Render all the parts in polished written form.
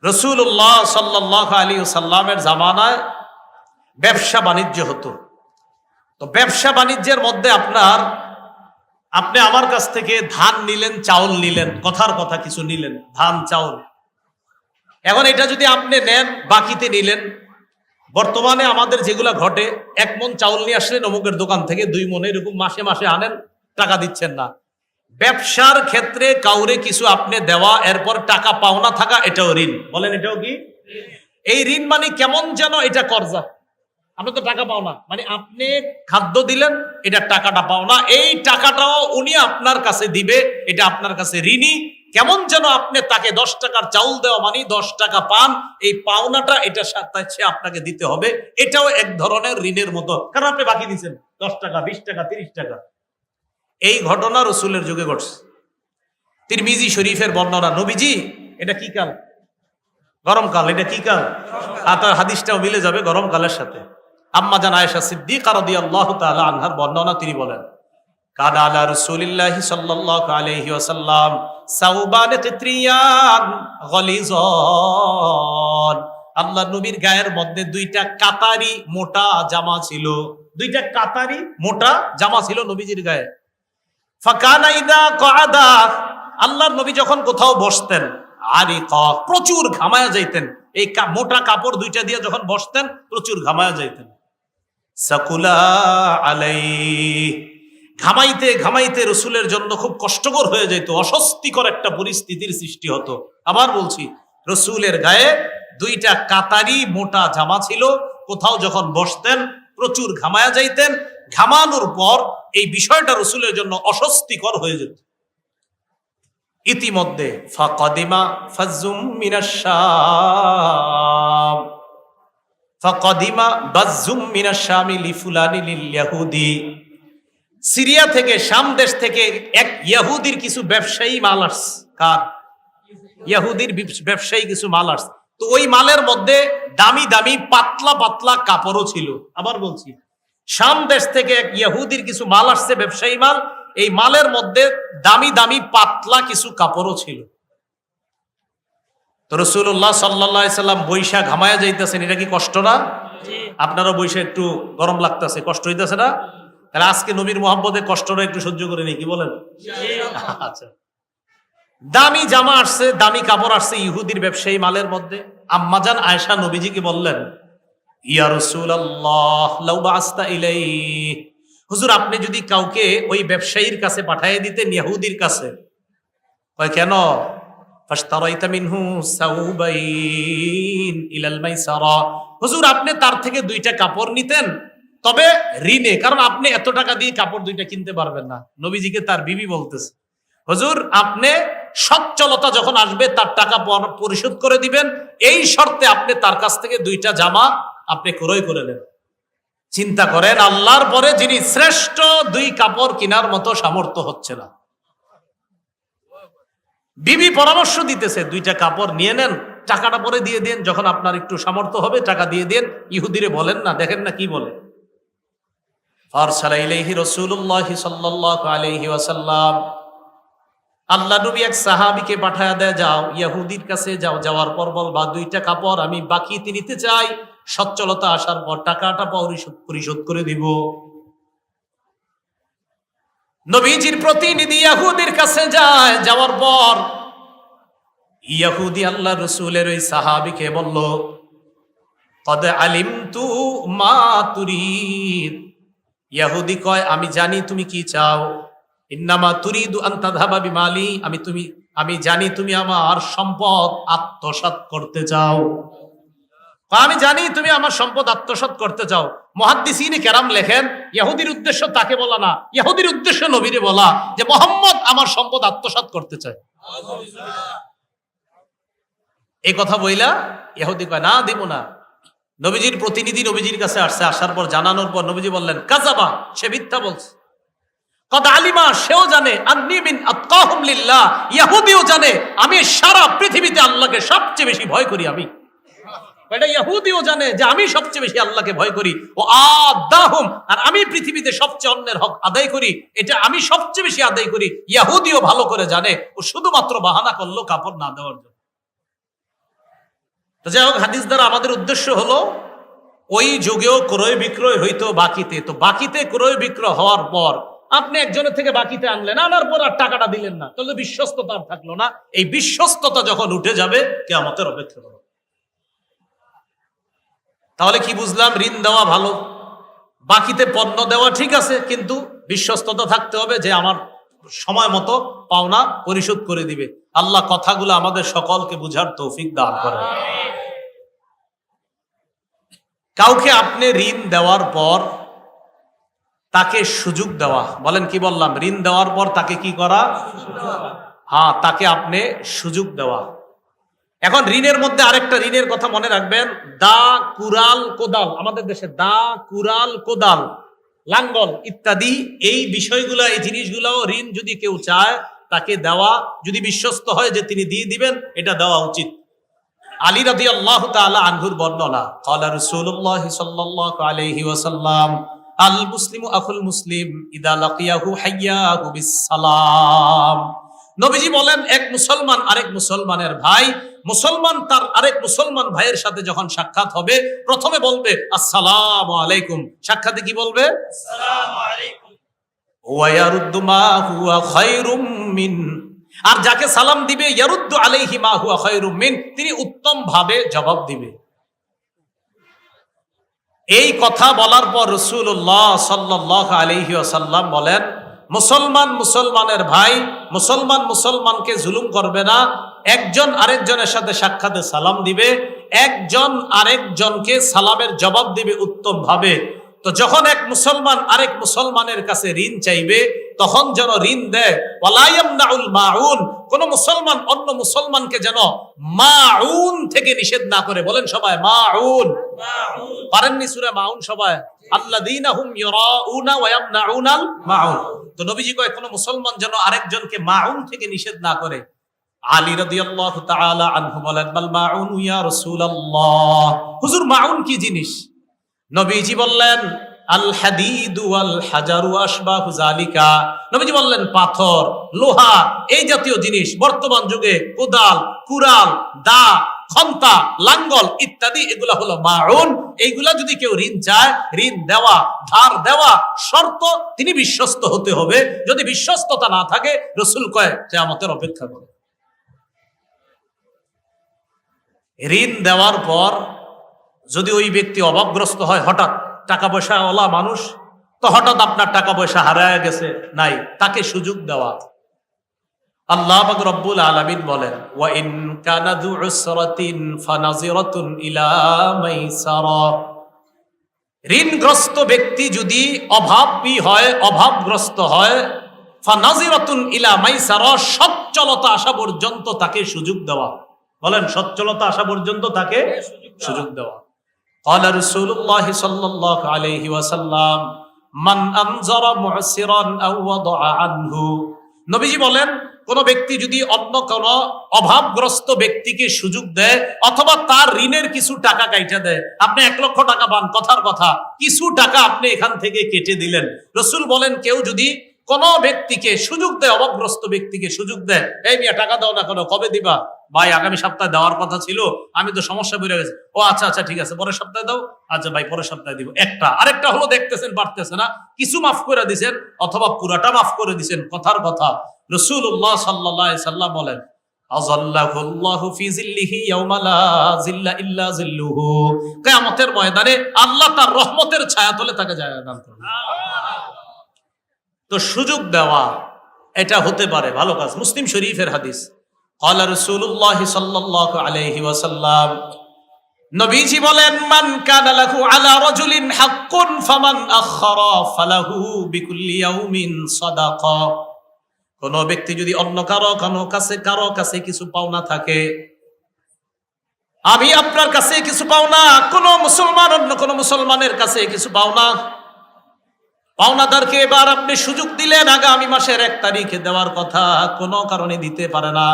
রাসূলুল্লাহ সাল্লাল্লাহু আলাইহি ওয়াসাল্লামের জামানায় ব্যবসা বাণিজ্য হতো। তো ব্যবসা বাণিজ্যের মধ্যে আপনি আমার কাছ থেকে ধান নিলেন, চাউল নিলেন, কথার কথা কিছু নিলেন, ধান চাউল। এখন এটা যদি আপনি নেন, বাকিতে নিলেন। বর্তমানে আমাদের যেগুলা ঘটে, 1 মণ চাউল নিয়ে আসলেন অমুকের দোকান থেকে, 2 মণ, এরকম মাসে মাসে আনেন, টাকা দিচ্ছেন না। ব্যবসার ক্ষেত্রে কাউরে কিছু আপনি দেওয়া, এরপর টাকা পাওনা থাকা, এটাও ঋণ। বলেন এটাও কি? এই ঋণ মানে কেমন যেন এটা কর্জা। আপনি তো টাকা পাও না, মানে আপনি খাদ্য দিলেন, এটা টাকাটা পাও না, এই টাকাটাও উনি আপনার কাছে দিবে, এটা আপনার কাছে ঋণী। কেমন যেন আপনি তাকে 10 টাকার চাউল দেওয়া মানে 10 টাকা পান, এই পাওনাটা এটা সে আপনাকে দিতে হবে। এটাও এক ধরনের ঋণের মতো, কারণ আপনি বাকি দিচ্ছেন 10 টাকা, 20 টাকা, 30 টাকা। এই ঘটনা রসুলের যুগে ঘটছে। তিরমিজি শরীফের বর্ণনা, নবীজি, এটা কি কাল? গরমকাল। এটা কি কাল? তার হাদিসটাও মিলে যাবে গরমকালের সাথে। আম্মা জান আয়েশা সিদ্দিকা রাদিয়াল্লাহু তাআলা আনহার বর্ণনা, তিনি বলেন, কানা আলা রাসূলিল্লাহি সাল্লাল্লাহু আলাইহি ওয়াসাল্লাম সাউবান কিত্রিয়ান গলিজান। আল্লাহর নবীর গায়ের মধ্যে 2টা কাতারি মোটা জামা ছিল। 2টা কাতারি মোটা জামা ছিল নবীজির গায়ে। ফাকানা ইদা ক্বাদা, আল্লাহর নবী যখন কোথাও বসতেন, আরিকা, প্রচুর ঘামায়া যাইতেন। এই মোটা কাপড় 2টা দিয়ে যখন বসতেন, প্রচুর ঘামায়া যাইতেন। সাকুলা আলাইহি, ঘামাইতে ঘামাইতে রসুলের জন্য খুব কষ্টকর হয়ে যেত, অস্বস্তিকর একটা পরিস্থিতির সৃষ্টি হতো। আবার বলছি, রসুলের গায়ে 2টা কাতারি মোটা জামা ছিল, কোথাও যখন বসতেন প্রচুর ঘামায়া যাইতেন। ঘামানোর পর এই বিষয়টা রসুলের জন্য অস্বস্তিকর হয়ে যেত। ইতিমধ্যে ফাকাদিমা ফাজুম মিনাশ শাম, ফাকাদিমা বাজুম মিনাশ শামি লিফুলানি লিল ইয়াহুদি, সিরিয়া থেকে, শাম দেশ থেকে এক ইহুদির কিছু ব্যবসায়ী মাল আসছে। কার? ইহুদির ব্যবসায়ী কিছু মাল আসছে। তো ওই মালের মধ্যে দামি দামি পাতলা পাতলা কাপড়ও ছিল। আবার বলছি, শাম দেশ থেকে এক ইহুদির কিছু মাল আসছে, ব্যবসায়ী মাল। এই মালের মধ্যে দামি দামি পাতলা কিছু কাপড়ও ছিল। তো রাসূলুল্লাহ সাল্লাল্লাহু আলাইহি সাল্লাম বৈশা ঘামায়া যাইতেছেন, এটা কি কষ্ট না? আপনারও বৈশা একটু গরম লাগতেছে, কষ্ট হইতেছে না? তাহলে আজকে নবীর মুহাব্বতে কষ্টটা একটু সহ্য করে নেই, কি বলেন? আচ্ছা, দামি জামা আসছে, দামি কাপড় আসছে ইহুদির ব্যবসায়ী মালের মধ্যে। আম্মাজান আয়েশা নবীজিকে বললেন, ইয়া রাসূলুল্লাহ লাউ বাসতা ইলাইহি, হুজুর আপনি যদি কাউকে ওই ব্যবসায়ীর কাছে পাঠিয়ে দিতেন, ইহুদির কাছে। কয় কেন? ফাশতারাইতা মিনহু সাউবাইন ইলাল মাইসারা, হুজুর আপনি তার থেকে 2টা কাপড় নিতেন, তবে ঋণে, কারণ আপনি এত টাকা দিয়ে কাপড় 2টা কিনতে পারবেন না। নবীজিকে তার বিবি বলতেছে, হুজুর আপনি সচ্ছলতা যখন আসবে তার টাকা পরিশোধ করে দিবেন, এই শর্তে আপনি তার কাছ থেকে 2টা জামা আপনি ক্রয় করে নেন। চিন্তা করেন, আল্লাহর পরে যিনি শ্রেষ্ঠ, 2 কাপড় কেনার মতো সামর্থ্য হচ্ছে না। বিবি পরামর্শ দিতেছে, 2টা কাপড় নিয়ে নেন, টাকাটা পরে দিয়ে দেন, যখন আপনার একটু সামর্থ্য হবে টাকা দিয়ে দেন। ইহুদিরে বলেন না, দেখেন না কি বলে। ফারসালা ইলাইহি রাসূলুল্লাহ সাল্লাল্লাহু আলাইহি ওয়াসাল্লাম, আল্লাহ নবী এক সাহাবীকে পাঠায়া দেয়, যাও ইহুদির কাছে যাও, যাওয়ার পর বলবা 2টা কাপড় আমি বাকিতে নিতে চাই, সচ্ছলতা আসার পর টাকাটা পরিশোধ করে দিব। নবীজির প্রতিনিধি ইহুদির কাছে যায়, যাওয়ার পর ইহুদি আল্লাহ রাসূলের ওই সাহাবীকে বলল, কদ আলিমতু মা তুরিদ, ইহুদি কয় আমি জানি তুমি কি চাও। ইন্নামা তুরিদু আন তাযহাবা বিমালি, আমি জানি তুমি আমার সম্পদ আত্মসাৎ করতে চাও। আমি জানি তুমি আমার সম্পদ আত্মসাৎ করতে চাও। মুহাদ্দিসিনে কেরাম লেখেন, ইহুদির উদ্দেশ্য তাকে বলা না, ইহুদির উদ্দেশ্য নবীরে বলা যে মুহাম্মদ আমার সম্পদ আত্মসাৎ করতে চায়। এই কথা বইলা ইহুদি কয় না, দিব না। নবীজির প্রতিনিধি নবীজির কাছে আসছে, আসার পর জানানোর পর নবীজি বললেন, কাযাবা, সে মিথ্যা বলছে। কদ আলিমা, সেও জানে, আন্নী মিন আতকাহুম লিল্লাহ, ইহুদিও জানে আমি সারা পৃথিবীতে আল্লাহকে সবচেয়ে বেশি ভয় করি। আমি এটা ইহুদিও জানে যে আমি সবচেয়ে বেশি আল্লাহকে ভয় করি। ও আদাহুম, আর আমি পৃথিবীতে সবচেয়ে অন্যের হক আদায় করি, এটা আমি সবচেয়ে বেশি আদায় করি। ইহুদিও ভালো করে জানে, ও শুধুমাত্র বাহানা করলো কাপড় না দেওয়ার জন্য। তো যাই হোক, হাদিস দ্বারা আমাদের উদ্দেশ্য হলো ওই যুগেও ক্রয় বিক্রয় হইতো বাকিতে। তো বাকিতে ক্রয় বিক্রয় হওয়ার পর আপনি একজনের থেকে বাকিতে আনলেন, আনার পর আর টাকাটা দিলেন না, তাহলে বিশ্বস্ততা আর থাকলো না। এই বিশ্বস্ততা যখন উঠে যাবে, কিয়ামতের অপেক্ষা করো। তাহলে কি বুঝলাম? ঋণ দেওয়া ভালো, বাকিতে পণ্য দেওয়া ঠিক আছে, কিন্তু বিশ্বস্ততা থাকতে হবে যে আমার সময় মতো পাওনা পরিশোধ করে দিবে। আল্লাহ কথাগুলো আমাদের সকলকে বুঝার তৌফিক দান করে। কাউকে আপনি ঋণ দেওয়ার পর তাকে সুযোগ দেওয়া, বলেন কি বললাম? ঋণ দেওয়ার পর তাকে কি করা? হ্যাঁ, তাকে আপনি সুযোগ দেওয়া। এখন ঋণের মধ্যে আরেকটা ঋণের কথা মনে রাখবেন, দা, কুরাল, কোদাল। আমাদের দেশে দা, কুরাল, কোদাল, লাঙ্গল ইত্যাদি এই বিষয়গুলো, এই জিনিসগুলো ঋণ যদি কেউ চায় তাকে দেওয়া, যদি বিশ্বস্ত হয় যে তিনি দিয়ে দিবেন, এটা দেওয়া উচিত। আলী রাদিয়াল্লাহু তাআলা আনহুর বর্ণনা, ক্বালা রাসূলুল্লাহ সাল্লাল্লাহু আলাইহি ওয়াসাল্লাম, আল মুসলিমু আখুল মুসলিম ইদা লাকিয়াহু হাইয়াহু বিসসালাম। নবীজি বলেন, এক মুসলমান আরেক মুসলমানের ভাই, মুসলমান তার আরেক মুসলমান ভাইয়ের সাথে যখন সাক্ষাৎ হবে, প্রথমে বলবে আসসালামু আলাইকুম। সাক্ষাতে কি বলবে? আসসালামু আলাইকুম। ওয়া ইয়ারুদ্দু মা হুয়া খায়রুম মিন, আর যাকে সালাম দিবে, ইয়ারুদ্দু আলাইহি মা হুয়া খায়রুম মিন, তিনি উত্তম ভাবে জবাব দিবে। এই কথা বলার পর রাসূলুল্লাহ সাল্লাল্লাহু আলাইহি ওয়াসাল্লাম বলেন, মুসলমান মুসলমানের ভাই, মুসলমান মুসলমানকে জুলুম করবে না। একজন আরেকজনের সাথে সাক্ষাতে সালাম দিবে, একজন আরেকজনকে সালামের জবাব দিবে উত্তম ভাবে। তো যখন এক মুসলমান আরেক মুসলমানের কাছে ঋণ চাইবে, তখন যেন ঋণ দেয়। ওয়ালা ইয়ামনাউল মাউন, কোন মুসলমান অন্য মুসলমানকে যেন মাউন থেকে নিষেধ না করে। বলেন সবাই মাউন। পারেননি সূরা মাউন সবাই? আল্লাযীনা হুম ইউরাউনা ওয়া ইয়ামনাউনাল মাউন। তো নবীজি কয় কোন মুসলমান যেন আরেকজনকে মাউন থেকে নিষেধ না করে। আলী রাদিয়াল্লাহু তাআলা আনহু বলেন, বাল মাউন ইয়া রাসূলুল্লাহ, হুজুর মাউন কি জিনিস? নবীজি বললেন, আল হাদিদু ওয়াল হাজারু আশবাহু যালিকা। নবীজি বললেন, পাথর, লোহা, এই জাতীয় জিনিস, বর্তমান যুগে কোদাল, কুরাল, দা, খন্তা, লাঙ্গল ইত্যাদি, এগুলা হলো মাউন। এইগুলা যদি কেউ ঋণ চায়, ঋণ দেওয়া, ধার দেওয়া, শর্ত তিনি বিশ্বস্ত হতে হবে। যদি বিশ্বস্ততা না থাকে, রাসূল কয় কিয়ামতের অপেক্ষা করে। ঋণ দেওয়ার পর যদি ওই ব্যক্তি অভাবগ্রস্ত হয়, হঠাৎ টাকা পয়সা ওলা মানুষ, তো হঠাৎ আপনার টাকা পয়সা হারায় গেছে, নাই, তাকে সুযোগ দেওয়া। আল্লাহ পাক রব্বুল আলামিন বলেন, ওয়া ইন কানা যু উসরাতিন ফানাজিরাতুন ইলা মাইসারা। ঋণগ্রস্ত ব্যক্তি যদি অভাবী হয়, অভাবগ্রস্ত হয়, ফানাজিরাতুন ইলা মাইসারা, সচ্ছলতা আসা পর্যন্ত তাকে সুযোগ দেওয়া। বলেন, সচ্ছলতা আসা পর্যন্ত তাকে সুযোগ দেওয়া। ক্বালা রাসূলুল্লাহ সাল্লাল্লাহু আলাইহি ওয়াসাল্লাম, মান আনজারা মু'সিরান আও ওয়াদা'a আনহু। নবীজি বলেন, কোন ব্যক্তি যদি অন্য কোন অভাবগ্রস্ত ব্যক্তিকে সুযোগ দেয়, অথবা তার ঋণের কিছু টাকা কাইটা দেয়, আপনি 1 লক্ষ টাকা পান, কথার কথা কিছু টাকা আপনি এখান থেকে কেটে দিলেন। রাসূল বলেন, কেউ যদি কোন ব্যক্তিকে সুযোগ দেয়, অভাবগ্রস্ত ব্যক্তিকে সুযোগ দেয়, এই মিয়া টাকা দাও না কেন, কবে দিবা? ভাই আগামী সপ্তাহে দেওয়ার কথা ছিল, আমি তো সমস্যা বেড়ে গেছে। ও আচ্ছা আচ্ছা ঠিক আছে, পরের সপ্তাহে দাও। আচ্ছা ভাই পরের সপ্তাহে দিব। একটা আরেকটা হলো, দেখতেছেন পারতেছে না, কিছু মাফ করে দিছেন অথবা পুরাটা মাফ করে দিছেন, কথার কথা। রাসূলুল্লাহ সাল্লাল্লাহু আলাইহি সাল্লাম বলেন, আযাল্লাহুল্লাহু ফি জিল্লিহি ইয়াওমা লা জিল্লা ইল্লা জিল্লুহু। কিয়ামতের ময়দানে আল্লাহ তার রহমতের ছায়াতলে তাকে জায়গা দান করবেন। তো সুযোগ দেওয়া এটা হতে পারে ভালো কাজ। মুসলিম শরীফের হাদিস, ক্বালা রাসূলুল্লাহ সাল্লাল্লাহু আলাইহি ওয়াসাল্লাম, নবীজি বলেন, মান কানা লাহু আলা রাজুলিন হাক্কুন ফামান আখারা ফালাহু বিকুল্লি ইয়াউমিন সাদাকা। কোন ব্যক্তি যদি অন্য কারো কাছে কিছু পাওনা থাকে, আমি আপনার কাছে কিছু পাওনা, কোন মুসলমান অন্য কোন মুসলমানের কাছে কিছু পাওনা, পাওনাদারকে এবার আপনি সুযোগ দিলেন, আগামী মাসের 1 তারিখে দেওয়ার কথা, কোনো কারণে দিতে পারে না,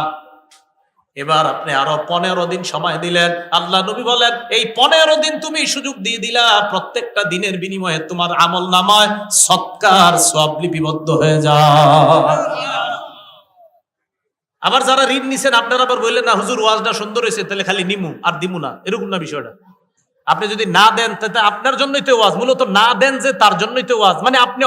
এবার আপনি আরো 15 দিন সময় দিলেন। আল্লাহ নবী বলেন, এই 15 দিন তুমি সুযোগ দিয়ে দিলা, প্রত্যেকটা দিনের বিনিময়ে তোমার আমল নামায় সৎকার সওয়াব লিপিবদ্ধ হয়ে যায়। আবার যারা ঋণ নিছেন আপনারা আবার বললেন না হুজুর ওয়াজটা সুন্দর হয়েছে, তাহলে খালি নিমু আর দিমু না, এরকম না বিষয়টা। আপনি যদি না দেন তাতে আপনার জন্যই তো ওয়াজ, মূলত না দেন যে তার জন্যই তো ওয়াজ, মানে আপনি